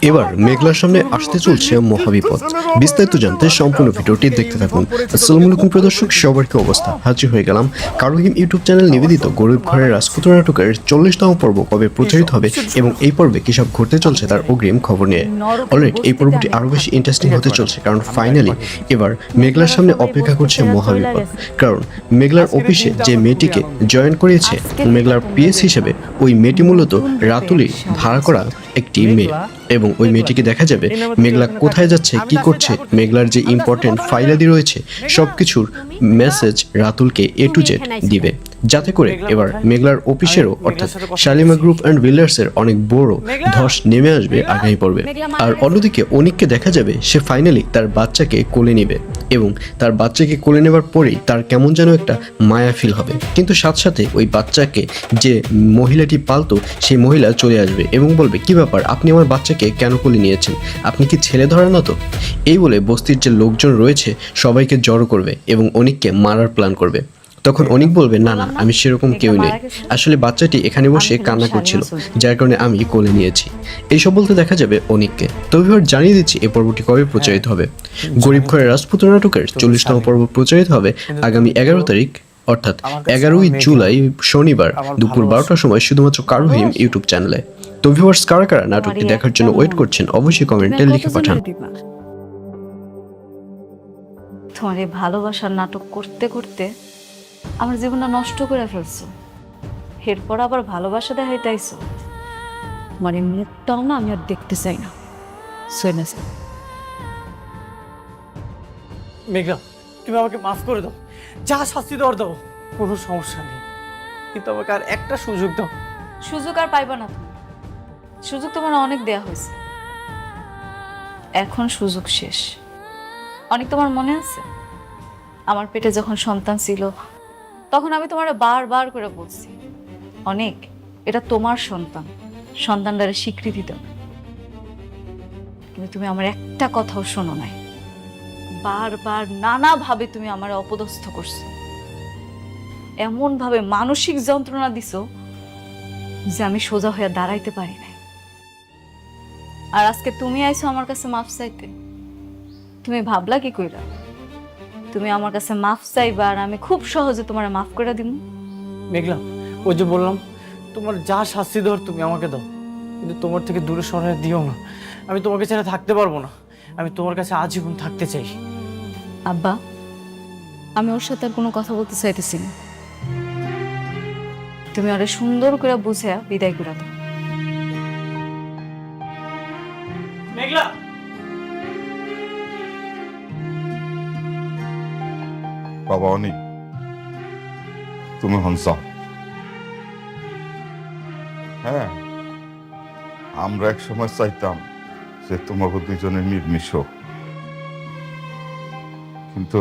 এবার মেঘলার সামনে আসতে চলছে মহাবিপদ। বিস্তারিত জানতে সম্পূর্ণ ভিডিওটি দেখতে থাকুন। আসসালামু আলাইকুম প্রিয় দর্শক, সবার কি অবস্থা? হাজির হয়ে গেলাম কারোহিম ইউটিউব চ্যানেল নিবেদিত গরিব ঘরের রাজপুত্র নাটকের 40তম পর্ব কবে প্রচারিত হবে এবং এই পর্বে কী সব ঘটতে চলছে তার অগ্রিম খবর নিয়ে। অলরেডি এই পর্বটি আরও বেশি ইন্টারেস্টিং হতে চলছে, কারণ ফাইনালি এবার মেঘলার সামনে অপেক্ষা করছে মহাবিপদ। কারণ মেঘলার অফিসে যে মেয়েটিকে জয়েন করিয়েছে মেঘলার পিএস হিসেবে, ওই মেয়েটি মূলত রাতুলি ভাড়া করা একটি মেয়ে, এবং ওই মেয়েটিকে দেখা যাবে মেঘলা কোথায় যাচ্ছে, কি করছে, মেঘলার যে ইম্পর্টেন্ট ফাইলাদি রয়েছে সবকিছুর মেসেজ রাতুলকে A to Z দিবে, যাতে করে এবার মেঘলার অফিসেরও অর্থাৎ শালিমা গ্রুপ অ্যান্ড বিল্ডার্সের অনেক বড় ধস নেমে আসবে আগামী পর্বে। আর অন্যদিকে অনিককে দেখা যাবে সে ফাইনালি তার বাচ্চাকে কোলে নেবে, এবং তার বাচ্চাকে কোলে নেবার পরেই তার কেমন যেন একটা মায়া ফিল হবে, কিন্তু সাথে সাথে ওই বাচ্চাকে যে মহিলাটি পালতো সেই মহিলা চলে আসবে এবং বলবে, কি ব্যাপার, আপনি আমার বাচ্চাকে কেন কোলে নিয়েছেন, আপনি কি ছেলে ধরা না তো? এই বলে বস্তির যে লোকজন রয়েছে সবাইকে জড়ো করবে এবং অনিককে মারার প্ল্যান করবে। তখন অনিক বলবে, না না, আমি সেরকম কেউ নেই, আসলে বাচ্চাটি এখানে বসে কান্না করছিল, যার কারণে আমি কোলে নিয়েছি। এইসব বলতে দেখা যাবে অনিককে। তবে এবার জানিয়ে দিচ্ছি এই পর্বটি কবে প্রচারিত হবে। গরিব ঘরের রাজপুত্র নাটকের 40তম পর্ব প্রচারিত হবে আগামী 11 তারিখ, অর্থাৎ 11ই জুলাই শনিবার দুপুর 12টার সময় শুধুমাত্র কারোহিম ইউটিউব চ্যানেলে। তো ভিউয়ার্স, কারা কারা নাটকটি দেখার জন্য ওয়েট করছেন অবশ্যই কমেন্টে লিখে পাঠান। তোমার এই ভালোবাসার নাটক করতে করতে আমার জীবনটা নষ্ট করে ফেলছো, এরপর আবার ভালোবাসা দেখাইতেছো। মানে মুখটাও না আমি আর দেখতে চাই না। মেঘলা, তুমি আমাকে মাফ করে দাও, যা শাস্তি দেওয়ার দাও, কোনো সমস্যা নেই, কিন্তু আমাকে আর একটা সুযোগ দাও। সুযোগ আর পাইবা না তুমি, সুযোগ তোমার অনেক দেয়া হয়েছে, এখন সুযোগ শেষ। অনেক তোমার মনে আছে আমার পেটে যখন সন্তান ছিল তখন আমি তোমার বারবার করে বলছি, অনেক এটা তোমার সন্তান, সন্তানটারে স্বীকৃতি দাও, কিন্তু তুমি আমার একটা কথাও শোনো নাই। বারবার নানাভাবে তুমি আমার অপদস্থ করছো, এমন ভাবে মানসিক যন্ত্রণা দিছো যে আমি সোজা হয়ে দাঁড়াইতে পারি নাই। আর আজকে তুমি আইছো আমার কাছে মাফ চাইতে, তুমি ভাবলা কি কইরা তুমি আমার কাছে মাফ চাইবা আর আমি খুব সহজে তোমার মাফ করে দিব? মেঘলা, ওই যে বললাম, তোমার যা শাস্তি দেওয়ার তুমি আমাকে দাও, কিন্তু তোমার থেকে দূরে সরাই দিও না। আমি তোমাকে ছাড়া থাকতে পারবো না, আমি তোমার কাছে আজীবন থাকতে চাই। আব্বা, আমি ওর সাথে আর কোনো কথা বলতে চাইতেছি না, তুমি ওরে সুন্দর করে বুঝে বিদায় করে দাও। মেঘলা, বাবা অনিক, তুমি হনসাও। হ্যাঁ, আমরা এক সময় চাইতাম যে তোমাকে দুজনে মিলমিশ হোক, কিন্তু